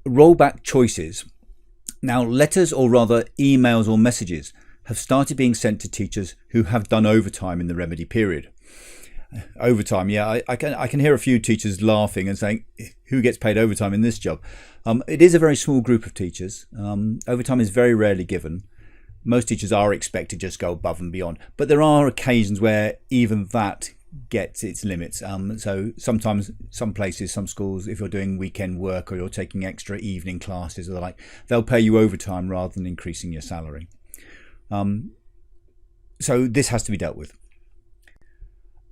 rollback choices. Now, letters, or rather emails or messages, have started being sent to teachers who have done overtime in the remedy period. Overtime, yeah, I can hear a few teachers laughing and saying, who gets paid overtime in this job? It is a very small group of teachers. Overtime is very rarely given. Most teachers are expected to just go above and beyond, but there are occasions where even that gets its limits. So sometimes some places, some schools, if you're doing weekend work or you're taking extra evening classes or the like, they'll pay you overtime rather than increasing your salary. So this has to be dealt with.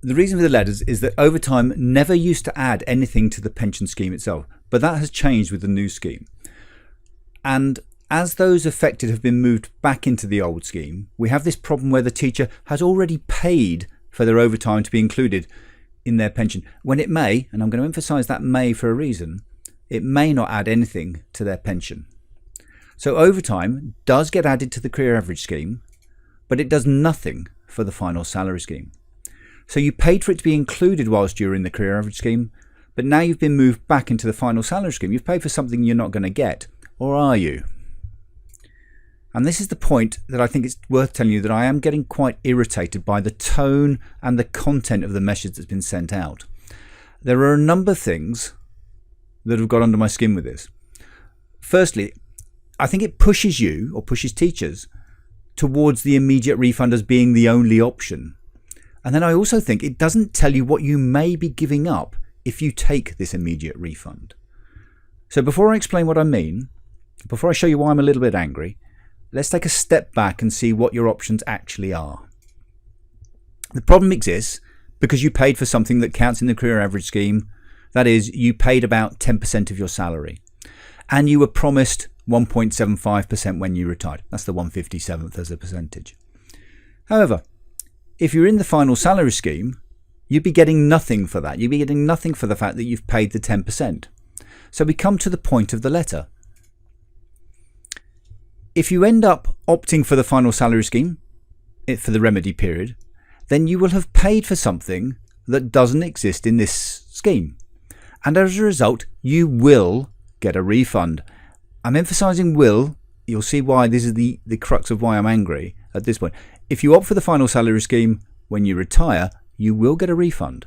The reason for the letters is that overtime never used to add anything to the pension scheme itself, but that has changed with the new scheme. And as those affected have been moved back into the old scheme, we have this problem where the teacher has already paid for their overtime to be included in their pension, when it may, and I'm going to emphasise that may for a reason, it may not add anything to their pension. So overtime does get added to the career average scheme, but it does nothing for the final salary scheme. So you paid for it to be included whilst you were in the career average scheme, but now you've been moved back into the final salary scheme. You've paid for something you're not going to get, or are you? And this is the point that I think it's worth telling you, that I am getting quite irritated by the tone and the content of the message that's been sent out. There are a number of things that have got under my skin with this. Firstly, I think it pushes you, or pushes teachers, towards the immediate refund as being the only option. And then I also think it doesn't tell you what you may be giving up if you take this immediate refund. So before I explain what I mean, before I show you why I'm a little bit angry, let's take a step back and see what your options actually are. The problem exists because you paid for something that counts in the career average scheme. That is, you paid about 10% of your salary, and you were promised 1.75% when you retired. That's the 157th as a percentage. However, if you're in the final salary scheme, you'd be getting nothing for that. You'd be getting nothing for the fact that you've paid the 10%. So we come to the point of the letter. If you end up opting for the final salary scheme for the remedy period, then you will have paid for something that doesn't exist in this scheme. And as a result, you will get a refund. I'm emphasising will. You'll see why this is the crux of why I'm angry at this point. If you opt for the final salary scheme when you retire, you will get a refund.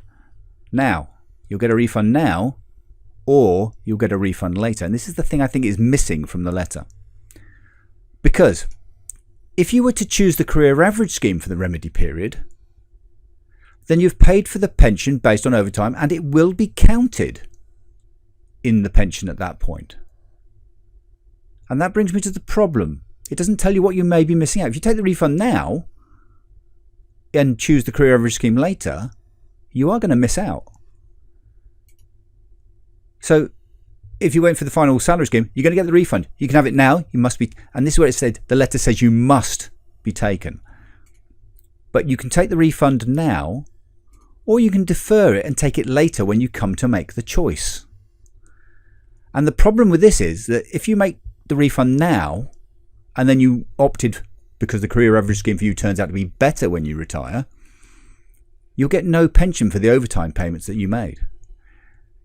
Now, you'll get a refund now, or you'll get a refund later. And this is the thing I think is missing from the letter. Because if you were to choose the career average scheme for the remedy period, then you've paid for the pension based on overtime, and it will be counted in the pension at that point. And that brings me to the problem. It doesn't tell you what you may be missing out. If you take the refund now and choose the career average scheme later, you are going to miss out. So if you went for the final salary scheme, you're going to get the refund. You can have it now. You must be, and this is where it said, the letter says you must be taken. But you can take the refund now, or you can defer it and take it later when you come to make the choice. And the problem with this is that if you make the refund now, and then you opted because the career average scheme for you turns out to be better when you retire, you'll get no pension for the overtime payments that you made.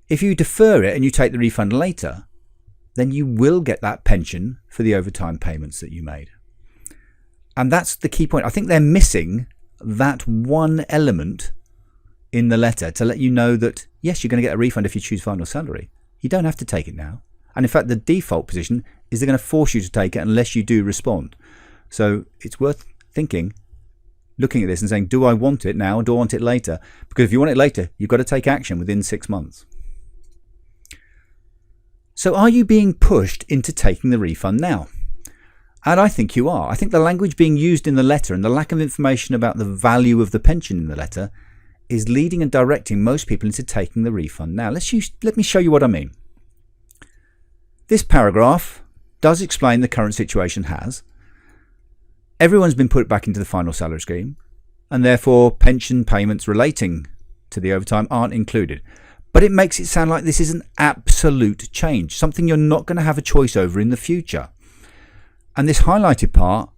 If you defer it and you take the refund later, then you will get that pension for the overtime payments that you made. And that's the key point. I think they're missing that one element in the letter to let you know that, yes, you're going to get a refund if you choose final salary. You don't have to take it now. And in fact, the default position is they're going to force you to take it unless you do respond. So it's worth thinking, looking at this and saying, do I want it now or do I want it later? Because if you want it later, you've got to take action within 6 months. So are you being pushed into taking the refund now? And I think you are. I think the language being used in the letter and the lack of information about the value of the pension in the letter is leading and directing most people into taking the refund now. Let me show you what I mean. This paragraph does explain the current situation has. Everyone's been put back into the final salary scheme, and therefore pension payments relating to the overtime aren't included. But it makes it sound like this is an absolute change, something you're not going to have a choice over in the future. And this highlighted part,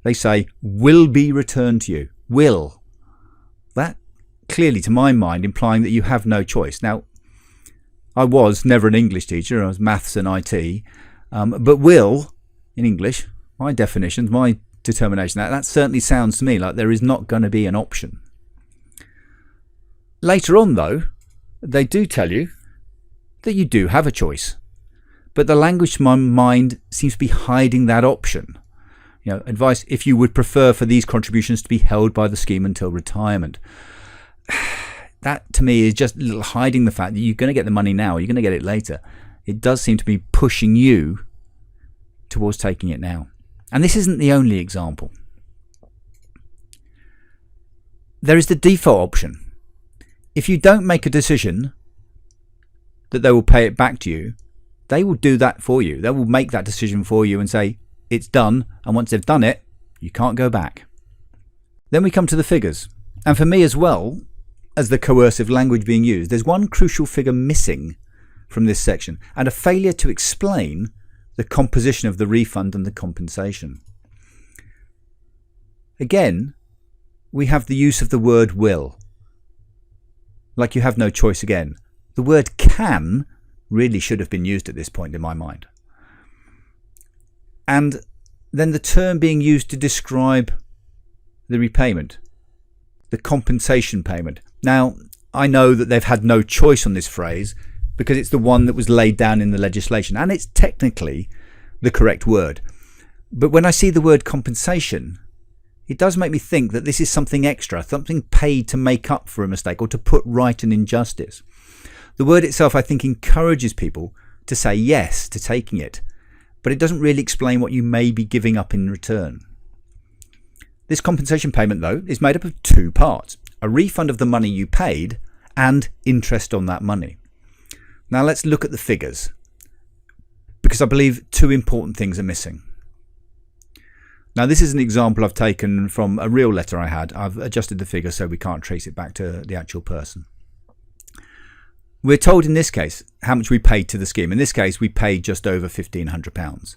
they say, will be returned to you. Will. That clearly, to my mind, implying that you have no choice. Now, I was never an English teacher. I was maths and IT. But will, in English, my definitions, my determination, that certainly sounds to me like there is not going to be an option. Later on, though, they do tell you that you do have a choice. But the language to my mind seems to be hiding that option. Advice if you would prefer for these contributions to be held by the scheme until retirement. That to me is just a little hiding the fact that you're going to get the money now or you're going to get it later. It does seem to be pushing you towards taking it now. And this isn't the only example. There is the default option. If you don't make a decision that they will pay it back to you, they will do that for you. They will make that decision for you and say it's done, and once they've done it, you can't go back. Then we come to the figures. And for me as well, as the coercive language being used, there's one crucial figure missing from this section, and a failure to explain the composition of the refund and the compensation. Again, we have the use of the word will. Like you have no choice again. The word can really should have been used at this point in my mind. And then the term being used to describe the repayment, the compensation payment. Now, I know that they've had no choice on this phrase because it's the one that was laid down in the legislation, and it's technically the correct word. But when I see the word compensation, it does make me think that this is something extra, something paid to make up for a mistake or to put right an injustice. The word itself, I think, encourages people to say yes to taking it, but it doesn't really explain what you may be giving up in return. This compensation payment, though, is made up of two parts: a refund of the money you paid and interest on that money. Now let's look at the figures, because I believe two important things are missing. Now this is an example I've taken from a real letter I had. I've adjusted the figure so we can't trace it back to the actual person. We're told in this case how much we paid to the scheme. In this case, we paid just over £1,500,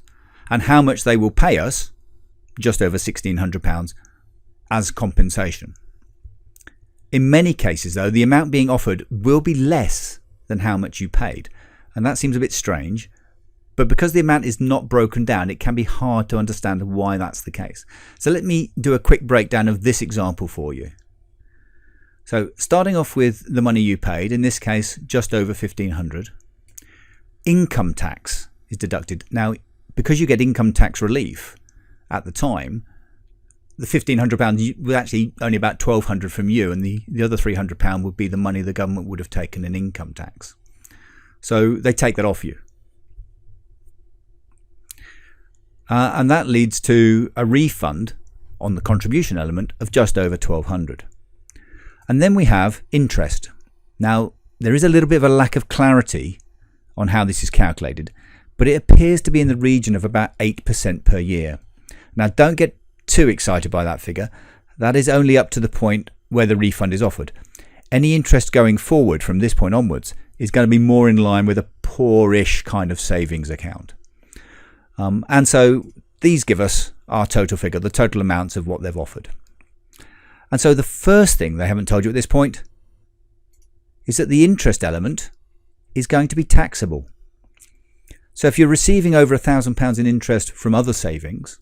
and how much they will pay us, just over £1,600 as compensation. In many cases, though, the amount being offered will be less than how much you paid, and that seems a bit strange. But because the amount is not broken down, it can be hard to understand why that's the case. So let me do a quick breakdown of this example for you. So starting off with the money you paid, in this case just over £1,500, income tax is deducted. Now, because you get income tax relief at the time, the £1,500 was actually only about £1,200 from you, and the other £300 would be the money the government would have taken in income tax. So they take that off you. And that leads to a refund on the contribution element of just over £1,200. And then we have interest. Now, there is a little bit of a lack of clarity on how this is calculated, but it appears to be in the region of about 8% per year. Now, don't get too excited by that figure. That is only up to the point where the refund is offered. Any interest going forward from this point onwards is going to be more in line with a poorish kind of savings account. And so these give us our total figure, the total amounts of what they've offered. And so the first thing they haven't told you at this point is that the interest element is going to be taxable. So if you're receiving over £1,000 in interest from other savings,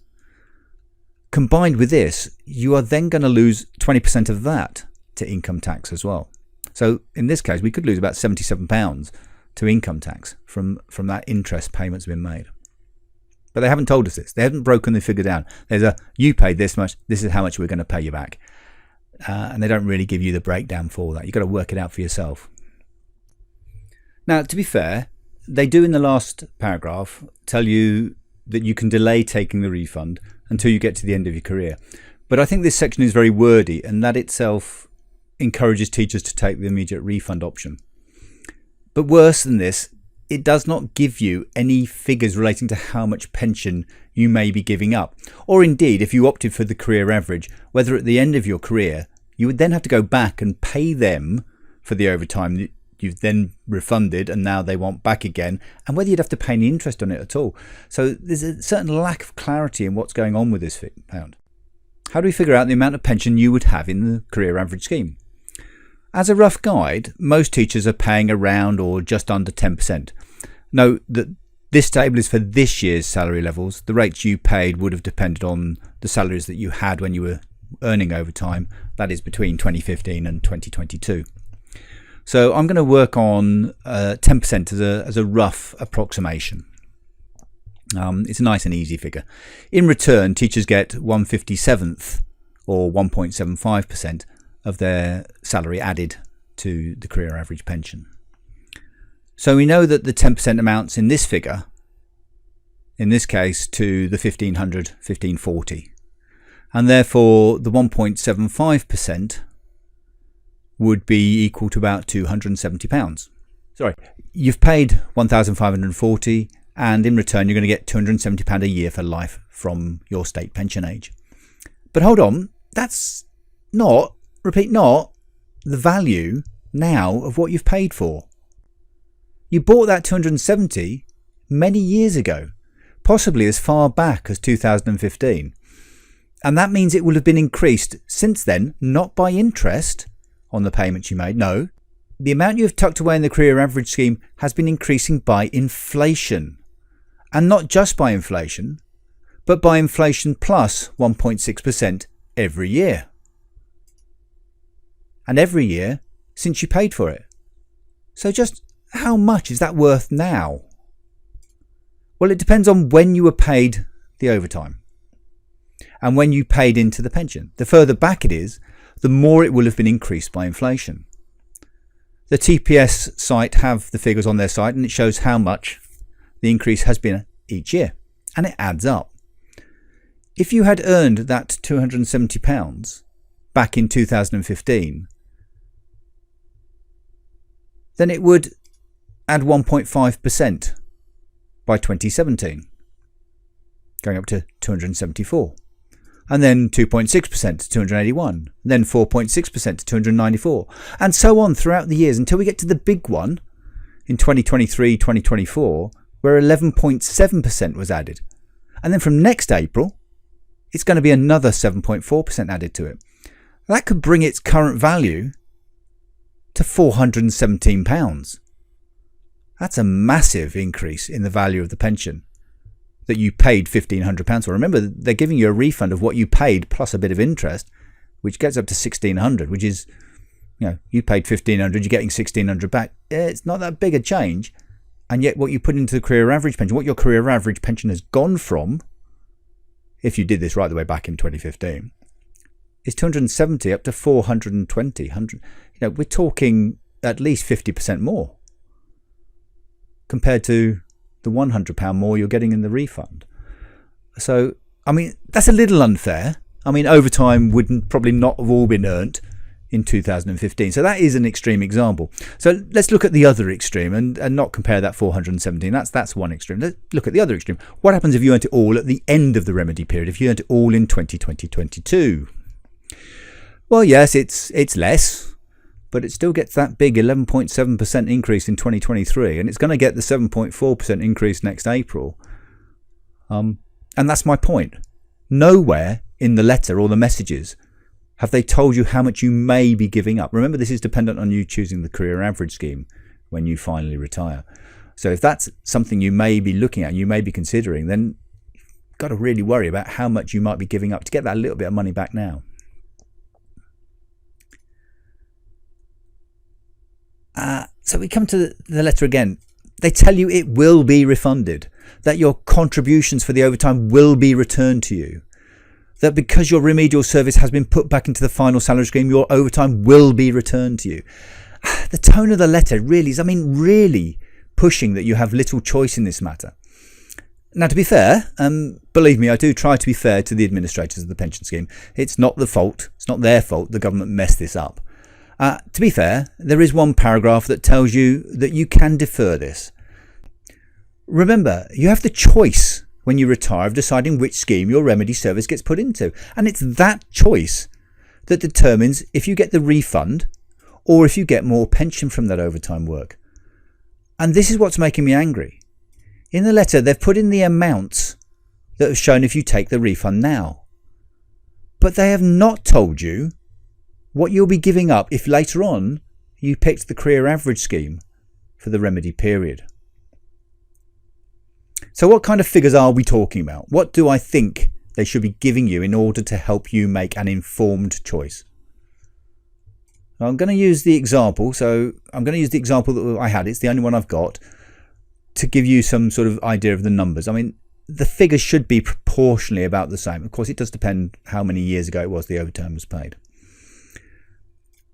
combined with this, you are then going to lose 20% of that to income tax as well. So in this case, we could lose about £77 to income tax from that interest payments being made. But they haven't told us this. They haven't broken the figure down. There's a, you paid this much, this is how much we're going to pay you back. And they don't really give you the breakdown for that. You've got to work it out for yourself. Now, to be fair, they do in the last paragraph tell you that you can delay taking the refund until you get to the end of your career. But I think this section is very wordy, and that itself encourages teachers to take the immediate refund option. But worse than this, it does not give you any figures relating to how much pension you may be giving up. Or indeed, if you opted for the career average, whether at the end of your career, you would then have to go back and pay them for the overtime that you've then refunded and now they want back again, and whether you'd have to pay any interest on it at all. So there's a certain lack of clarity in what's going on with this pound. How do we figure out the amount of pension you would have in the career average scheme? As a rough guide, most teachers are paying around or just under 10%. Note that this table is for this year's salary levels. The rates you paid would have depended on the salaries that you had when you were earning overtime. That is between 2015 and 2022. So I'm going to work on 10% as a rough approximation. It's a nice and easy figure. In return, teachers get 1/57th or 1.75% of their salary added to the career average pension. So we know that the 10% amounts in this figure, in this case, to the 1540, and therefore the 1.75% would be equal to about £270. Sorry, you've paid 1,540, and in return you're going to get £270 a year for life from your state pension age. But hold on, that's not, repeat not, the value now of what you've paid for. You bought that 270 many years ago, possibly as far back as 2015. And that means it will have been increased since then, not by interest on the payments you made. No, the amount you have tucked away in the career average scheme has been increasing by inflation. And not just by inflation, but by inflation plus 1.6% every year. And every year since you paid for it. So just how much is that worth now? Well, it depends on when you were paid the overtime and when you paid into the pension. The further back it is, the more it will have been increased by inflation. The TPS site have the figures on their site, and it shows how much the increase has been each year, and it adds up. If you had earned that £270 back in 2015, then it would add 1.5% by 2017, going up to 274, and then 2.6% to 281, then 4.6% to 294, and so on throughout the years until we get to the big one in 2023-2024, where 11.7% was added. And then from next April, it's going to be another 7.4% added to it. That could bring its current value to £417. That's a massive increase in the value of the pension that you paid £1,500 for. Remember, they're giving you a refund of what you paid plus a bit of interest, which gets up to £1,600, which is, you paid £1,500, you're getting £1,600 back. It's not that big a change. And yet what you put into the career average pension, what your career average pension has gone from, if you did this right the way back in 2015, is 270 up to 420. We're talking at least 50% more compared to the £100 more you're getting in the refund. So, that's a little unfair. Overtime would probably not have all been earned in 2015. So that is an extreme example. So let's look at the other extreme and not compare that 417. That's one extreme. Let's look at the other extreme. What happens if you earned it all at the end of the remedy period, if you earned it all in 2020-22? Well, yes, it's less, but it still gets that big 11.7% increase in 2023, and it's going to get the 7.4% increase next April. And that's my point. Nowhere in the letter or the messages have they told you how much you may be giving up. Remember, this is dependent on you choosing the career average scheme when you finally retire. So if that's something you may be looking at, you may be considering, then you've got to really worry about how much you might be giving up to get that little bit of money back now. So we come to the letter again. They tell you it will be refunded, that your contributions for the overtime will be returned to you, that because your remedial service has been put back into the final salary scheme, your overtime will be returned to you. The tone of the letter really is, really pushing that you have little choice in this matter. Now, to be fair, believe me, I do try to be fair to the administrators of the pension scheme. It's not their fault the government messed this up. To be fair, there is one paragraph that tells you that you can defer this. Remember, you have the choice when you retire of deciding which scheme your remedy service gets put into. And it's that choice that determines if you get the refund or if you get more pension from that overtime work. And this is what's making me angry. In the letter, they've put in the amounts that have shown if you take the refund now. But they have not told you what you'll be giving up if later on you picked the career average scheme for the remedy period. So what kind of figures are we talking about? What do I think they should be giving you in order to help you make an informed choice? I'm going to use the example. So I'm going to use the example that I had. It's the only one I've got to give you some sort of idea of the numbers. I mean, the figures should be proportionally about the same. Of course, it does depend how many years ago it was the overtime was paid.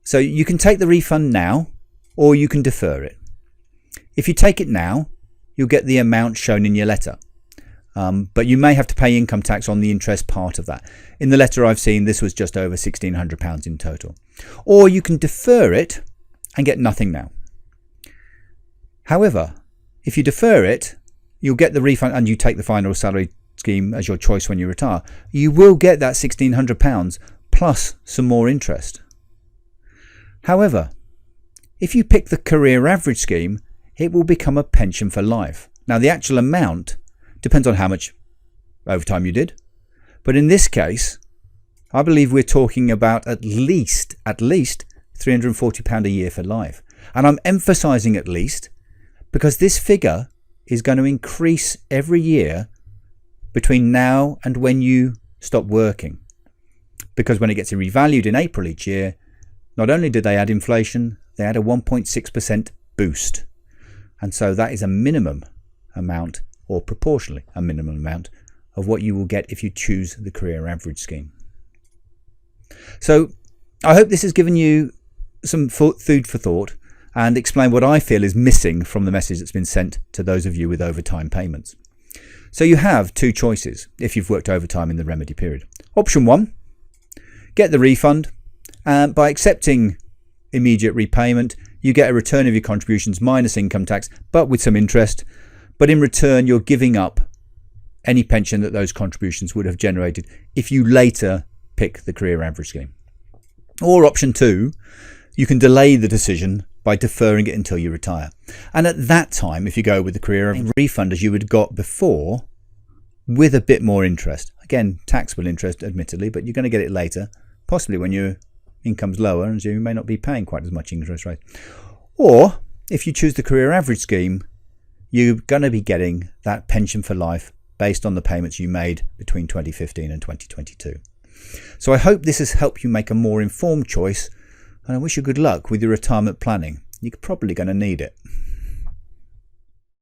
So you can take the refund now, or you can defer it. If you take it now, you'll get the amount shown in your letter. But you may have to pay income tax on the interest part of that. In the letter I've seen, this was just over £1,600 in total. Or you can defer it and get nothing now. However, if you defer it, you'll get the refund and you take the final salary scheme as your choice when you retire. You will get that £1,600 plus some more interest. However, if you pick the career average scheme, it will become a pension for life. Now, the actual amount depends on how much overtime you did. But in this case, I believe we're talking about at least £340 a year for life. And I'm emphasising at least because this figure is going to increase every year between now and when you stop working. Because when it gets revalued in April each year, not only did they add inflation, they add a 1.6% boost. And so that is a minimum amount, or proportionally a minimum amount, of what you will get if you choose the career average scheme. So I hope this has given you some food for thought and explain what I feel is missing from the message that's been sent to those of you with overtime payments. So you have two choices if you've worked overtime in the remedy period. Option 1, get the refund. By accepting immediate repayment, you get a return of your contributions minus income tax, but with some interest. But in return, you're giving up any pension that those contributions would have generated if you later pick the career average scheme. Or option 2, you can delay the decision by deferring it until you retire. And at that time, if you go with the career refund as you had got before, with a bit more interest, again, taxable interest admittedly, but you're going to get it later, possibly when your income's lower and so you may not be paying quite as much interest rate. Or if you choose the career average scheme, you're going to be getting that pension for life based on the payments you made between 2015 and 2022. So I hope this has helped you make a more informed choice, and I wish you good luck with your retirement planning. You're probably going to need it.